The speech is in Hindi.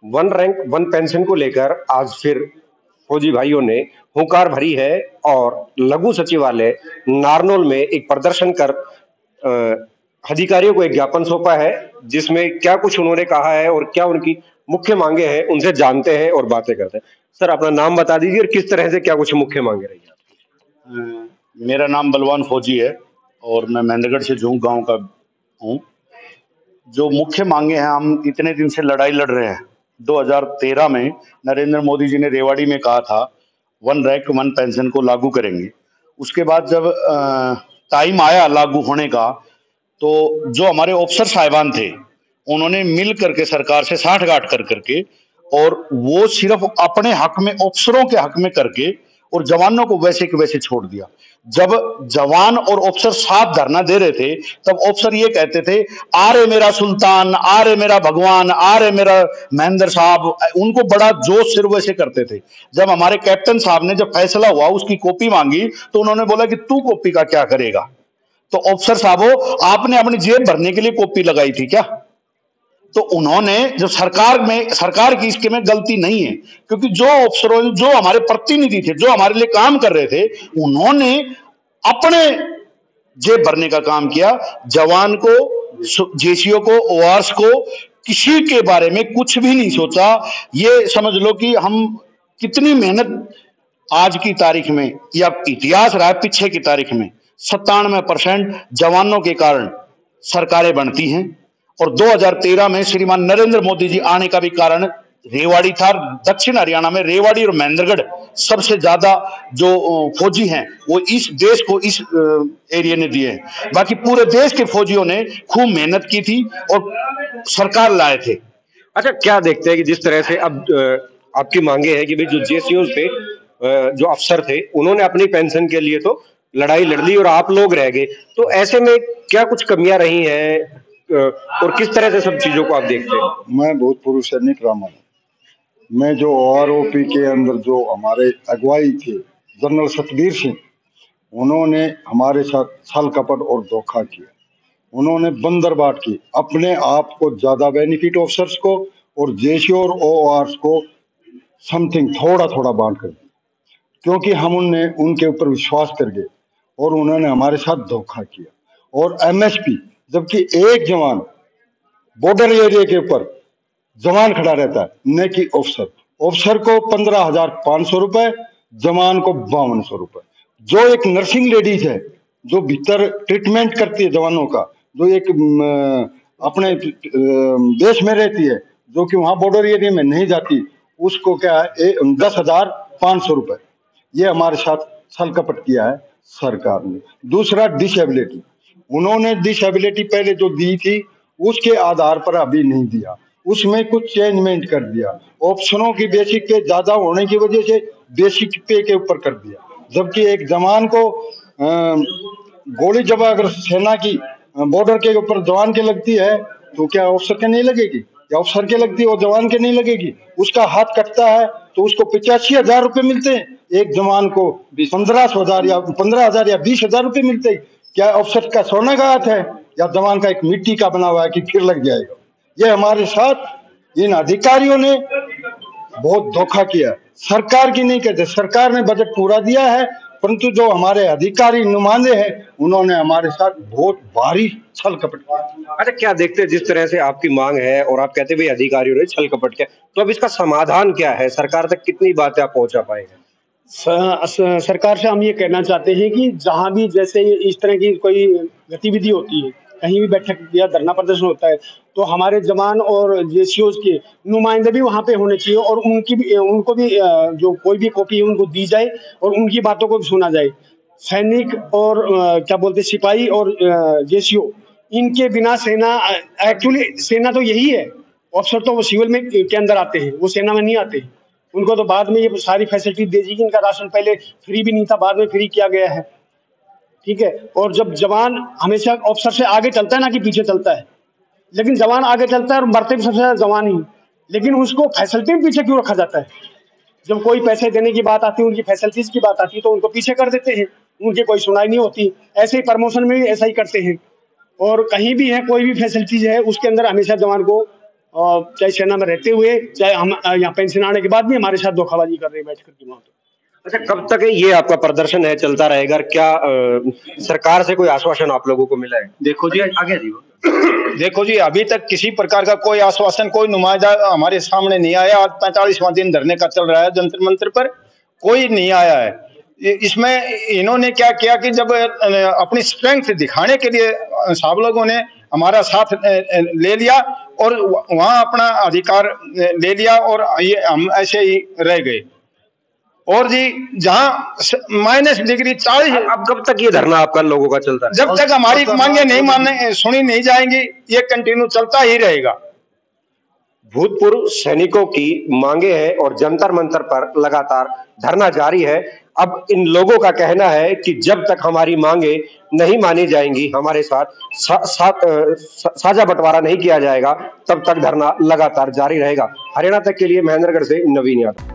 वन रैंक वन पेंशन को लेकर आज फिर फौजी भाइयों ने हुंकार भरी है और लघु सचिवालय नारनौल में एक प्रदर्शन कर अधिकारियों को एक ज्ञापन सौंपा है, जिसमें क्या कुछ उन्होंने कहा है और क्या उनकी मुख्य मांगे हैं, उनसे जानते हैं और बातें करते हैं। सर, अपना नाम बता दीजिए और किस तरह से क्या कुछ मुख्य मांगे रही है। मेरा नाम बलवान फौजी है और मैं महेंद्रगढ़ से जूं गांव का हूं। जो मुख्य मांगे हैं, हम इतने दिन से लड़ाई लड़ रहे हैं। 2013 में नरेंद्र मोदी जी ने रेवाड़ी में कहा था वन रैंक वन पेंशन को लागू करेंगे। उसके बाद जब टाइम आया लागू होने का, तो जो हमारे अफसर साहिबान थे उन्होंने मिल करके सरकार से साठ गांठ कर करके, और वो सिर्फ अपने हक में, अफसरों के हक में करके, और जवानों को वैसे के वैसे छोड़ दिया। जब जवान और अफसर साथ धरना दे रहे थे, तब अफसर ये कहते थे, आ रे मेरा सुल्तान, आ रे मेरा भगवान, आ रे मेरा महेंद्र साहब। उनको बड़ा जोश से वैसे करते थे। जब हमारे कैप्टन साहब ने जब फैसला हुआ, उसकी कॉपी मांगी, तो उन्होंने बोला कि तू कॉपी का क्या करेगा। तो अफसर साहबो, आपने अपनी जेब भरने के लिए कॉपी लगाई थी क्या? तो उन्होंने, जो सरकार की इसके में गलती नहीं है, क्योंकि जो अफसरों, जो हमारे प्रतिनिधि थे, जो हमारे लिए काम कर रहे थे, उन्होंने अपने जेब भरने का काम किया। जवान को, जेसीओ को, ओआरएस को, किसी के बारे में कुछ भी नहीं सोचा। ये समझ लो कि हम कितनी मेहनत आज की तारीख में, या इतिहास रहा है पीछे की तारीख में, 97% जवानों के कारण सरकारें बनती हैं। और 2013 में श्रीमान नरेंद्र मोदी जी आने का भी कारण रेवाड़ी था। दक्षिण हरियाणा में रेवाड़ी और महेंद्रगढ़ सबसे ज्यादा जो फौजी हैं वो इस देश को इस एरिया ने दिए हैं। बाकी पूरे देश के फौजियों ने खूब मेहनत की थी और सरकार लाए थे। अच्छा, क्या देखते हैं कि जिस तरह से अब आपकी मांगे हैं कि भाई जो जेसीओ थे, जो अफसर थे, उन्होंने अपनी पेंशन के लिए तो लड़ाई लड़ ली और आप लोग रह गए, तो ऐसे में क्या कुछ कमियां रही हैं और किस तरह से सब चीजों को आप देखते हैं? मैं भूतपूर्व सैनिक रामा हूं। मैं जो आरओपी के अंदर जो हमारे अगुवाई थे जनरल सतबीर सिंह, उन्होंने हमारे साथ छल कपट और धोखा किया। उन्होंने बंदरबाट की, अपने आप को ज्यादा बेनिफिट ऑफिसर्स को और जेसीओ और ओआरएस को समथिंग थोड़ा थोड़ा बांट कर दिया, क्योंकि हम उनके ऊपर विश्वास कर गए और उन्होंने हमारे साथ धोखा किया। और एमएसपी, जबकि एक जवान बॉर्डर एरिया के ऊपर जवान खड़ा रहता है, न कि ऑफिसर को 15,500 रुपए, जवान को 5200 रुपए। जो एक नर्सिंग लेडीज है जो भीतर ट्रीटमेंट करती है जवानों का, जो एक अपने देश में रहती है, जो कि वहां बॉर्डर एरिया में नहीं जाती, उसको क्या है 10,500 रुपए। ये हमारे साथ छल कपट किया है सरकार ने। दूसरा, डिसेबिलिटी, उन्होंने डिसेबिलिटी पहले जो दी थी उसके आधार पर अभी नहीं दिया, उसमें कुछ चेंजमेंट कर दिया। ऑप्शनों की बेसिक पे ज्यादा होने की वजह से बेसिक पे के ऊपर कर दिया। जबकि एक जवान को गोली जब अगर सेना की बॉर्डर के ऊपर जवान के लगती है, तो क्या अफसर के नहीं लगेगी? या अफसर के लगती है और जवान के नहीं लगेगी? उसका हाथ कटता है तो उसको 85,000 रुपए मिलते हैं, एक जवान को 15,000 या 15,000 या 20,000 रुपए मिलते हैं। क्या अफसर का सोने का हाथ है या जवान का एक मिट्टी का बना हुआ है कि फिर लग जाएगा? ये हमारे साथ इन अधिकारियों ने बहुत धोखा किया। सरकार की नहीं कहते, सरकार ने बजट पूरा दिया है, परंतु जो हमारे अधिकारी नुमाइंदे हैं उन्होंने हमारे साथ बहुत भारी छल कपट किया। अच्छा, क्या देखते हैं जिस तरह से आपकी मांग है और आप कहते हैं भाई अधिकारियों ने छल कपट किया, तो अब इसका समाधान क्या है? सरकार तक कितनी बातें आप पहुंचा पाएंगे? सरकार से हम ये कहना चाहते हैं कि जहां भी जैसे इस तरह की कोई गतिविधि होती है, कहीं भी बैठक या धरना प्रदर्शन होता है, तो हमारे जवान और जेसीओज के नुमाइंदे भी वहां पे होने चाहिए और उनको भी जो कोई भी कॉपी है उनको दी जाए और उनकी बातों को भी सुना जाए। सैनिक और क्या बोलते सिपाही और जेसीओ, इनके बिना सेना, एक्चुअली सेना तो यही है, अफसर तो वो सिविल में के अंदर आते हैं, वो सेना में नहीं आते। उनको तो बाद में ये सारी फैसिलिटी दे दी। इनका राशन पहले फ्री भी नहीं था, बाद में फ्री किया गया है, ठीक है। और जब जवान हमेशा अफसर से आगे चलता है ना कि पीछे चलता है, लेकिन जवान आगे चलता है और मरते भी सबसे ज्यादा जवान ही, लेकिन उसको फैसिलिटी में पीछे क्यों रखा जाता है? जब कोई पैसे देने की बात आती है, उनकी फैसिलिटीज की बात आती है, तो उनको पीछे कर देते हैं, उनकी कोई सुनाई नहीं होती। ऐसे ही प्रमोशन में भी ऐसा ही करते हैं। और कहीं भी है कोई भी फैसिलिटीज है, उसके अंदर हमेशा जवान को चाहे सेना में रहते हुए, चाहे हम यहाँ पेंशन आने के बाद भी हमारे साथ धोखाबाजी कर रहे हैं बैठ करके वहाँ पे। अच्छा, कब तक ये आपका प्रदर्शन है चलता रहेगा? क्या सरकार से कोई आश्वासन आप लोगों को मिला है? देखो जी, आगे जी। देखो जी, अभी तक किसी प्रकार का कोई आश्वासन, कोई नुमाइंदा हमारे सामने नहीं आया। आज 45वां दिन धरने का चल रहा है जंतर मंतर पर, कोई नहीं आया है। इसमें इन्होंने क्या किया कि जब अपनी स्ट्रेंथ दिखाने के लिए सब लोगों ने हमारा साथ ले लिया और वहां अपना अधिकार ले लिया और ये हम ऐसे ही रह गए। और जी जहां -डिग्री 40, अब कब तक ये धरना आपका लोगों का चलता है? जब तक हमारी मांगे नहीं सुनी नहीं जाएंगी, ये कंटिन्यू चलता ही रहेगा। भूतपूर्व सैनिकों की मांगे हैं और जंतर मंतर पर लगातार धरना जारी है। अब इन लोगों का कहना है कि जब तक हमारी मांगे नहीं मानी जाएंगी, हमारे साथ साझा बंटवारा नहीं किया जाएगा, तब तक धरना लगातार जारी रहेगा। हरियाणा तक के लिए महेंद्रगढ़ से नवीन यादव।